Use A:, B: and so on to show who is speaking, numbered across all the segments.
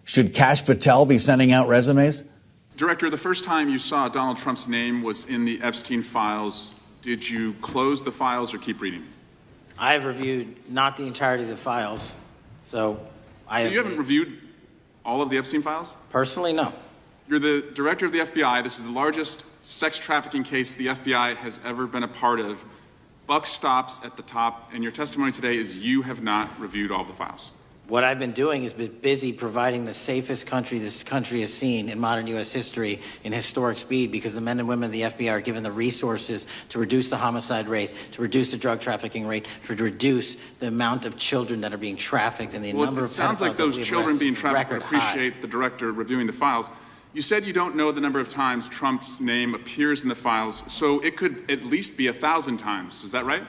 A: Should Kash Patel be sending out resumes?
B: Director, the first time you saw Donald Trump's name was in the Epstein files. Did you close the files or keep reading?
C: I have reviewed not the entirety of the files, so
B: you haven't reviewed all of the Epstein files?
C: Personally, no.
B: You're the director of the FBI. This is the largest sex trafficking case the FBI has ever been a part of. Buck stops at the top, and your testimony today is you have not reviewed all the files.
C: What I've been doing is been busy providing the safest country this country has seen in modern U.S. history in historic speed, because the men and women of the FBI are given the resources to reduce the homicide rate, to reduce the drug trafficking rate, to reduce the amount of children that are being trafficked and the number of pedophiles.
B: It sounds like those children being trafficked appreciate the director reviewing the files. You said you don't know the number of times Trump's name appears in the files, so it could at least be 1,000 times. Is that right?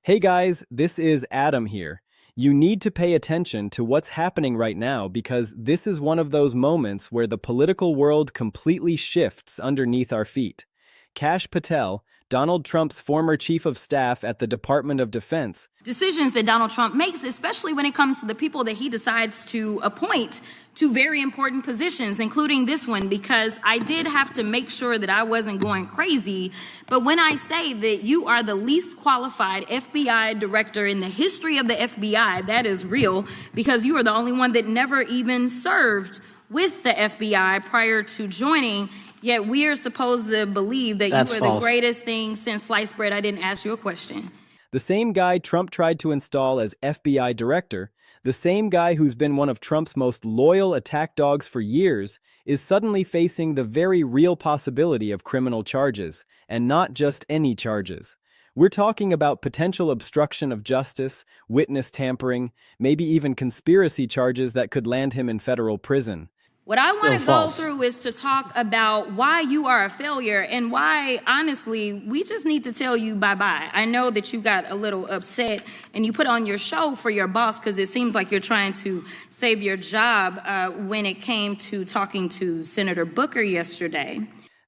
D: Hey guys, this is Adam here. You need to pay attention to what's happening right now, because this is one of those moments where the political world completely shifts underneath our feet. Kash Patel, Donald Trump's former chief of staff at the Department of Defense.
E: Decisions that Donald Trump makes, especially when it comes to the people that he decides to appoint to very important positions, including this one, because I did have to make sure that I wasn't going crazy. But when I say that you are the least qualified FBI director in the history of the FBI, that is real, because you are the only one that never even served with the FBI prior to joining. Yet we are supposed to believe that you are the greatest thing since sliced bread. I didn't ask you a question.
D: The same guy Trump tried to install as FBI director, the same guy who's been one of Trump's most loyal attack dogs for years, is suddenly facing the very real possibility of criminal charges, and not just any charges. We're talking about potential obstruction of justice, witness tampering, maybe even conspiracy charges that could land him in federal prison.
E: What I want to go through is to talk about why you are a failure and why, honestly, we just need to tell you bye-bye. I know that you got a little upset and you put on your show for your boss because it seems like you're trying to save your job when it came to talking to Senator Booker yesterday.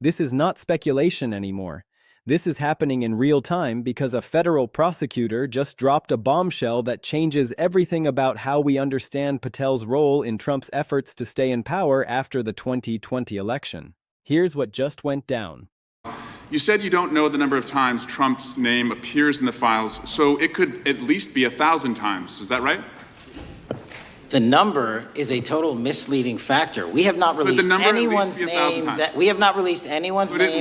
D: This is not speculation anymore. This is happening in real time because a federal prosecutor just dropped a bombshell that changes everything about how we understand Patel's role in Trump's efforts to stay in power after the 2020 election. Here's what just went down.
B: You said you don't know the number of times Trump's name appears in the files, so it could at least be 1,000 times. Is that right?
C: The number is a total misleading factor. We have not released anyone's name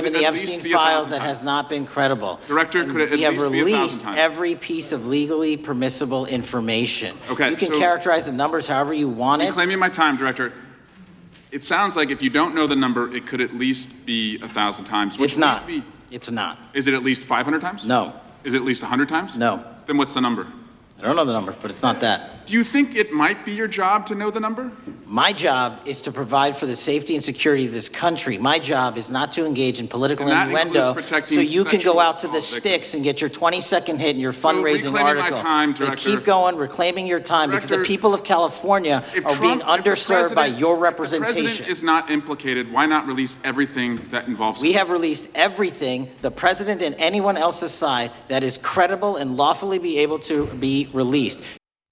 C: in the Epstein files that has not been credible.
B: Director, could it at least be 1,000 times? We have released
C: every piece of legally permissible information.
B: Okay,
C: you can characterize the numbers however you want it.
B: You're claiming my time, Director. It sounds like if you don't know the number, it could at least be 1,000 times.
C: It's not. It's not.
B: Is it at least 500 times?
C: No.
B: Is it at least 100 times?
C: No.
B: Then what's the number?
C: I don't know the number, but it's not that.
B: Do you think it might be your job to know the number?
C: My job is to provide for the safety and security of this country. My job is not to engage in political innuendo so you can go out to the sticks and get your 20-second hit in your fundraising article.
B: Director.
C: Keep going, reclaiming your time, because the people of California are being underserved by your representation.
B: If the president is not implicated, why not release everything that involves him?
C: We have released everything, the president and anyone else's side, that is credible and lawfully be able to be released.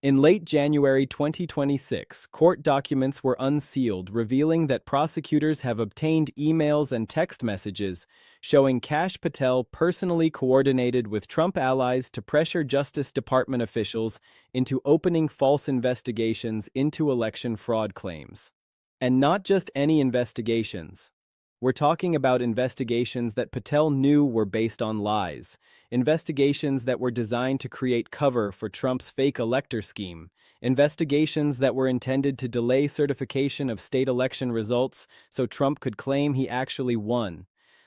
D: In late January 2026, court documents were unsealed, revealing that prosecutors have obtained emails and text messages showing Kash Patel personally coordinated with Trump allies to pressure Justice Department officials into opening false investigations into election fraud claims. And not just any investigations. We're talking about investigations that Patel knew were based on lies, investigations that were designed to create cover for Trump's fake elector scheme, investigations that were intended to delay certification of state election results so Trump could claim he actually won.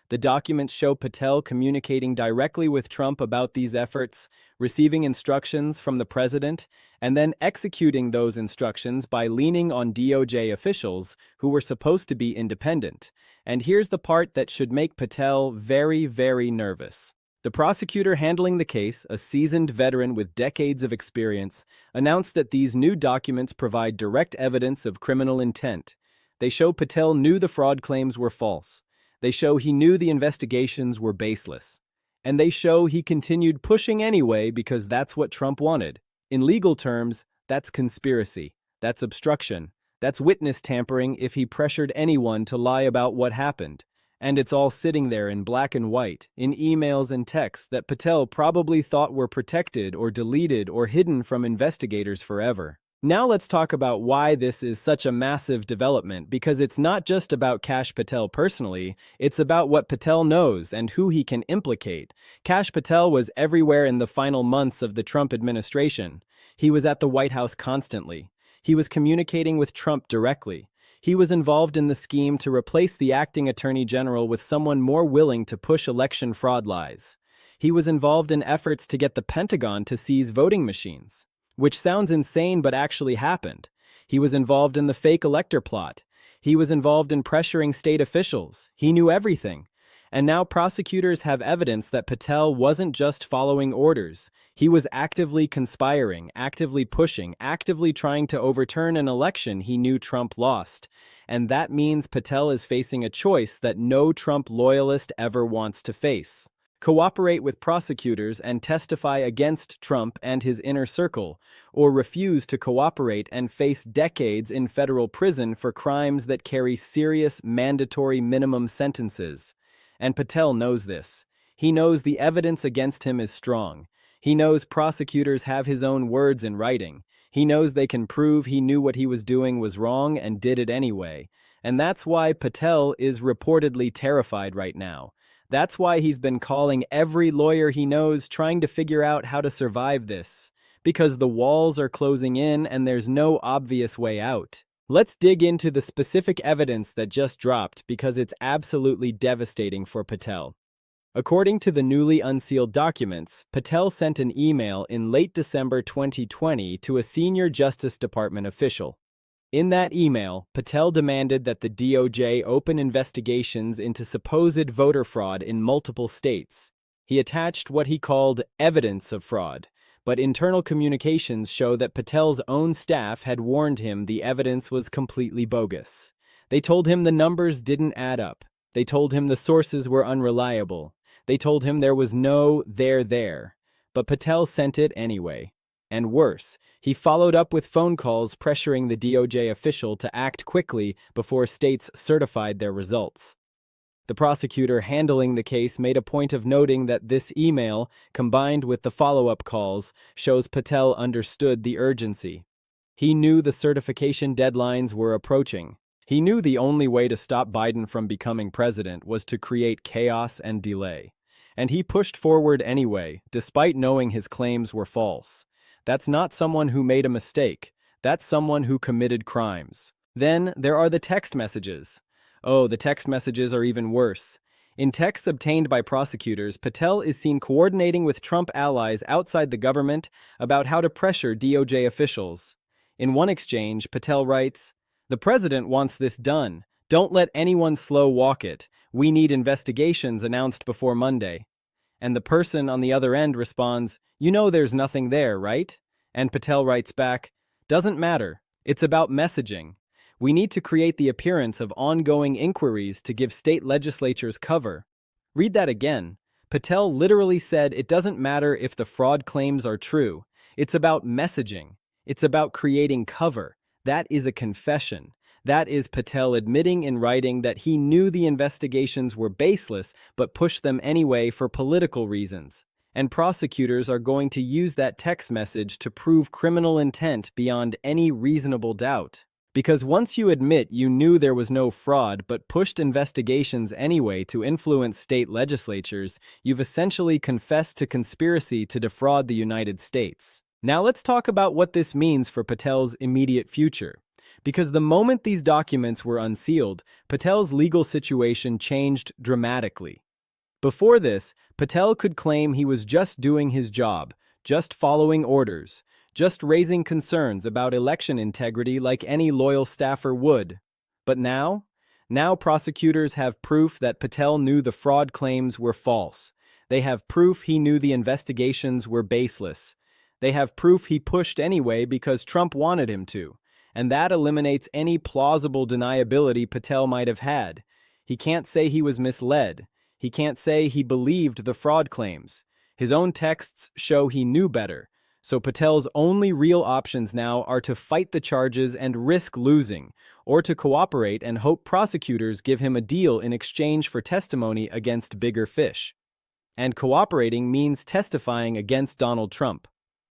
D: The documents show Patel communicating directly with Trump about these efforts, receiving instructions from the president, and then executing those instructions by leaning on DOJ officials who were supposed to be independent. And here's the part that should make Patel very, very nervous. The prosecutor handling the case, a seasoned veteran with decades of experience, announced that these new documents provide direct evidence of criminal intent. They show Patel knew the fraud claims were false. They show he knew the investigations were baseless. And they show he continued pushing anyway because that's what Trump wanted. In legal terms, that's conspiracy, that's obstruction, That's witness tampering if he pressured anyone to lie about what happened. And it's all sitting there in black and white, in emails and texts that Patel probably thought were protected or deleted or hidden from investigators forever. Now let's talk about why this is such a massive development, because it's not just about Kash Patel personally, it's about what Patel knows and who he can implicate. Kash Patel was everywhere in the final months of the Trump administration. He was at the White House constantly. He was communicating with Trump directly. He was involved in the scheme to replace the acting attorney general with someone more willing to push election fraud lies. He was involved in efforts to get the Pentagon to seize voting machines, which sounds insane but actually happened. He was involved in the fake elector plot. He was involved in pressuring state officials. He knew everything. And now prosecutors have evidence that Patel wasn't just following orders. He was actively conspiring, actively pushing, actively trying to overturn an election he knew Trump lost. And that means Patel is facing a choice that no Trump loyalist ever wants to face. Cooperate with prosecutors and testify against Trump and his inner circle, or refuse to cooperate and face decades in federal prison for crimes that carry serious mandatory minimum sentences. And Patel knows this. He knows the evidence against him is strong. He knows prosecutors have his own words in writing. He knows they can prove he knew what he was doing was wrong and did it anyway. And that's why Patel is reportedly terrified right now. That's why he's been calling every lawyer he knows, trying to figure out how to survive this. Because the walls are closing in and there's no obvious way out. Let's dig into the specific evidence that just dropped because it's absolutely devastating for Patel. According to the newly unsealed documents, Patel sent an email in late December 2020 to a senior Justice Department official. In that email, Patel demanded that the DOJ open investigations into supposed voter fraud in multiple states. He attached what he called evidence of fraud, but internal communications show that Patel's own staff had warned him the evidence was completely bogus. They told him the numbers didn't add up. They told him the sources were unreliable. They told him there was no there. But Patel sent it anyway. And worse, he followed up with phone calls pressuring the DOJ official to act quickly before states certified their results. The prosecutor handling the case made a point of noting that this email, combined with the follow-up calls, shows Patel understood the urgency. He knew the certification deadlines were approaching. He knew the only way to stop Biden from becoming president was to create chaos and delay. And he pushed forward anyway, despite knowing his claims were false. That's not someone who made a mistake. That's someone who committed crimes. Then there are the text messages. Oh, the text messages are even worse. In texts obtained by prosecutors, Patel is seen coordinating with Trump allies outside the government about how to pressure DOJ officials. In one exchange, Patel writes, "The president wants this done. Don't let anyone slow walk it. We need investigations announced before Monday." And the person on the other end responds, "You know there's nothing there, right?" And Patel writes back, "Doesn't matter. It's about messaging. We need to create the appearance of ongoing inquiries to give state legislatures cover." Read that again. Patel literally said it doesn't matter if the fraud claims are true. It's about messaging. It's about creating cover. That is a confession. That is Patel admitting in writing that he knew the investigations were baseless but pushed them anyway for political reasons. And prosecutors are going to use that text message to prove criminal intent beyond any reasonable doubt. Because once you admit you knew there was no fraud but pushed investigations anyway to influence state legislatures, you've essentially confessed to conspiracy to defraud the United States. Now let's talk about what this means for Patel's immediate future. Because the moment these documents were unsealed, Patel's legal situation changed dramatically. Before this, Patel could claim he was just doing his job, just following orders, just raising concerns about election integrity like any loyal staffer would. But now prosecutors have proof that Patel knew the fraud claims were false. They have proof he knew the investigations were baseless. They have proof he pushed anyway because Trump wanted him to. And that eliminates any plausible deniability Patel might have had. He can't say he was misled. He can't say he believed the fraud claims. His own texts show he knew better. So Patel's only real options now are to fight the charges and risk losing, or to cooperate and hope prosecutors give him a deal in exchange for testimony against bigger fish. And cooperating means testifying against Donald Trump.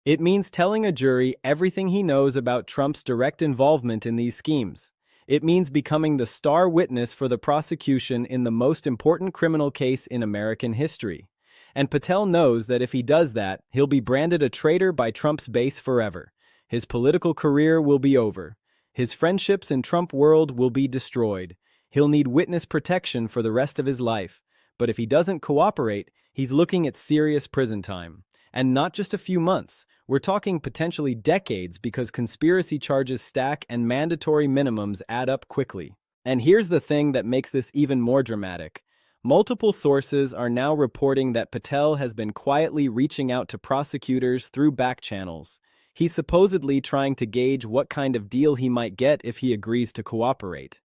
D: It means telling a jury everything he knows about Trump's direct involvement in these schemes. It means becoming the star witness for the prosecution in the most important criminal case in American history. And Patel knows that if he does that, he'll be branded a traitor by Trump's base forever. His political career will be over. His friendships in Trump world will be destroyed. He'll need witness protection for the rest of his life. But if he doesn't cooperate, he's looking at serious prison time. And not just a few months. We're talking potentially decades because conspiracy charges stack and mandatory minimums add up quickly. And here's the thing that makes this even more dramatic. Multiple sources are now reporting that Patel has been quietly reaching out to prosecutors through back channels. He's supposedly trying to gauge what kind of deal he might get if he agrees to cooperate.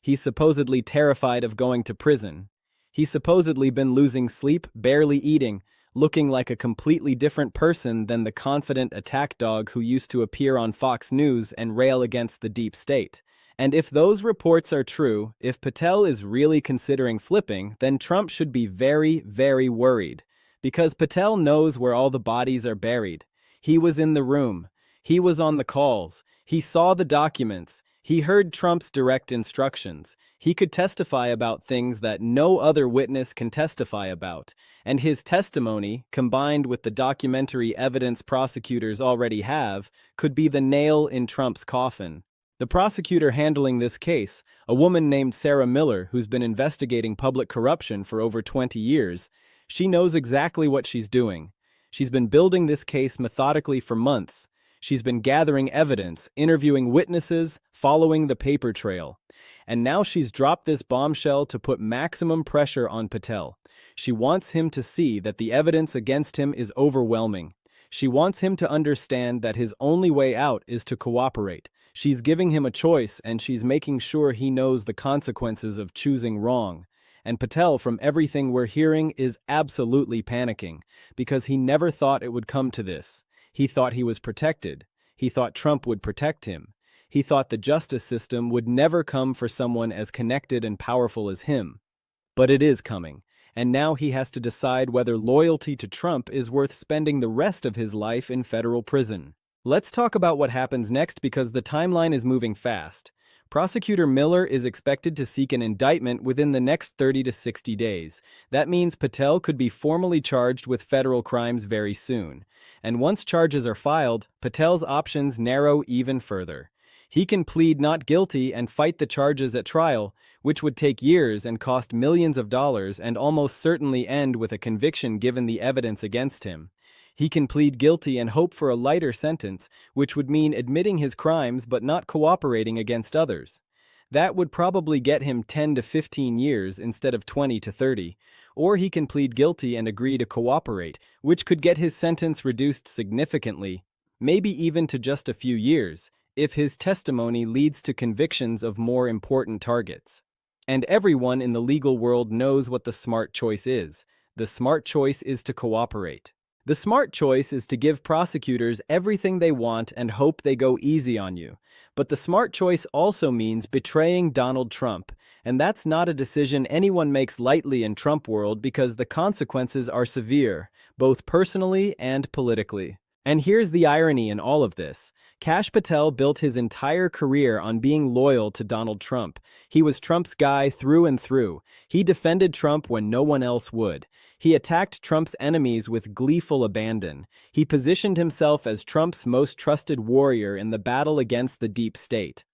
D: He's supposedly terrified of going to prison. He's supposedly been losing sleep, barely eating, looking like a completely different person than the confident attack dog who used to appear on Fox News and rail against the deep state. And if those reports are true, if Patel is really considering flipping, then Trump should be very, very worried. Because Patel knows where all the bodies are buried. He was in the room. He was on the calls. He saw the documents. He heard Trump's direct instructions. He could testify about things that no other witness can testify about. And his testimony, combined with the documentary evidence prosecutors already have, could be the nail in Trump's coffin. The prosecutor handling this case, a woman named Sarah Miller who's been investigating public corruption for over 20 years, she knows exactly what she's doing. She's been building this case methodically for months. She's been gathering evidence, interviewing witnesses, following the paper trail. And now she's dropped this bombshell to put maximum pressure on Patel. She wants him to see that the evidence against him is overwhelming. She wants him to understand that his only way out is to cooperate. She's giving him a choice, and she's making sure he knows the consequences of choosing wrong. And Patel, from everything we're hearing, is absolutely panicking, because he never thought it would come to this. He thought he was protected. He thought Trump would protect him. He thought the justice system would never come for someone as connected and powerful as him. But it is coming, and now he has to decide whether loyalty to Trump is worth spending the rest of his life in federal prison. Let's talk about what happens next because the timeline is moving fast. Prosecutor Miller is expected to seek an indictment within the next 30 to 60 days. That means Patel could be formally charged with federal crimes very soon. And once charges are filed, Patel's options narrow even further. He can plead not guilty and fight the charges at trial, which would take years and cost millions of dollars and almost certainly end with a conviction given the evidence against him. He can plead guilty and hope for a lighter sentence, which would mean admitting his crimes but not cooperating against others. That would probably get him 10 to 15 years instead of 20 to 30. Or he can plead guilty and agree to cooperate, which could get his sentence reduced significantly, maybe even to just a few years, if his testimony leads to convictions of more important targets. And everyone in the legal world knows what the smart choice is. The smart choice is to cooperate. The smart choice is to give prosecutors everything they want and hope they go easy on you. But the smart choice also means betraying Donald Trump. And that's not a decision anyone makes lightly in Trump world because the consequences are severe, both personally and politically. And here's the irony in all of this. Kash Patel built his entire career on being loyal to Donald Trump. He was Trump's guy through and through. He defended Trump when no one else would. He attacked Trump's enemies with gleeful abandon. He positioned himself as Trump's most trusted warrior in the battle against the deep state.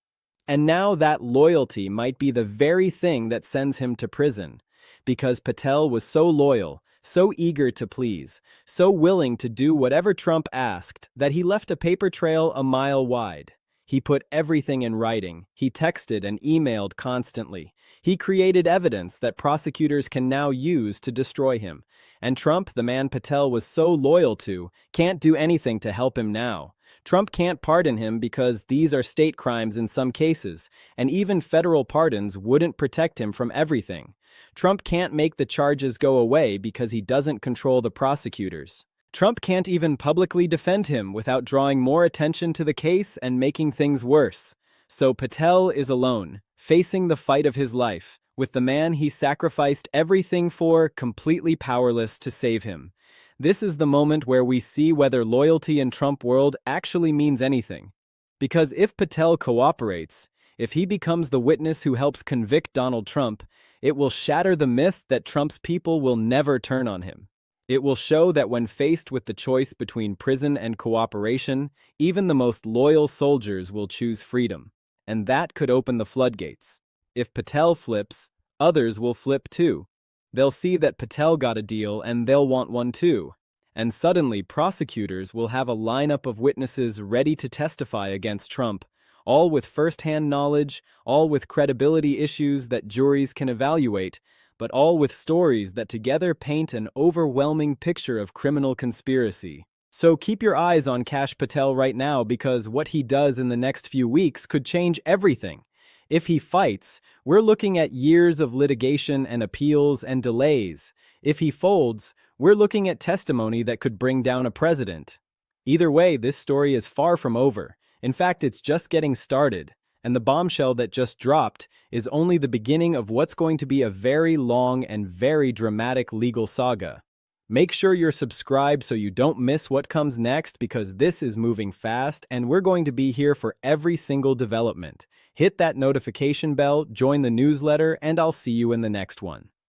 D: And now that loyalty might be the very thing that sends him to prison. Because Patel was so loyal, so eager to please, so willing to do whatever Trump asked, that he left a paper trail a mile wide. He put everything in writing. He texted and emailed constantly. He created evidence that prosecutors can now use to destroy him. And Trump, the man Patel was so loyal to, can't do anything to help him now. Trump can't pardon him because these are state crimes in some cases, and even federal pardons wouldn't protect him from everything. Trump can't make the charges go away because he doesn't control the prosecutors. Trump can't even publicly defend him without drawing more attention to the case and making things worse. So Patel is alone, facing the fight of his life, with the man he sacrificed everything for completely powerless to save him. This is the moment where we see whether loyalty in Trump world actually means anything. Because if Patel cooperates, if he becomes the witness who helps convict Donald Trump, it will shatter the myth that Trump's people will never turn on him. It will show that when faced with the choice between prison and cooperation, even the most loyal soldiers will choose freedom. And that could open the floodgates. If Patel flips, others will flip too. They'll see that Patel got a deal and they'll want one too. And suddenly prosecutors will have a lineup of witnesses ready to testify against Trump, all with first-hand knowledge, all with credibility issues that juries can evaluate, but all with stories that together paint an overwhelming picture of criminal conspiracy. So keep your eyes on Kash Patel right now, because what he does in the next few weeks could change everything. If he fights, we're looking at years of litigation and appeals and delays. If he folds, we're looking at testimony that could bring down a president. Either way, this story is far from over. In fact, it's just getting started. And the bombshell that just dropped is only the beginning of what's going to be a very long and very dramatic legal saga. Make sure you're subscribed so you don't miss what comes next, because this is moving fast and we're going to be here for every single development. Hit that notification bell, join the newsletter, and I'll see you in the next one.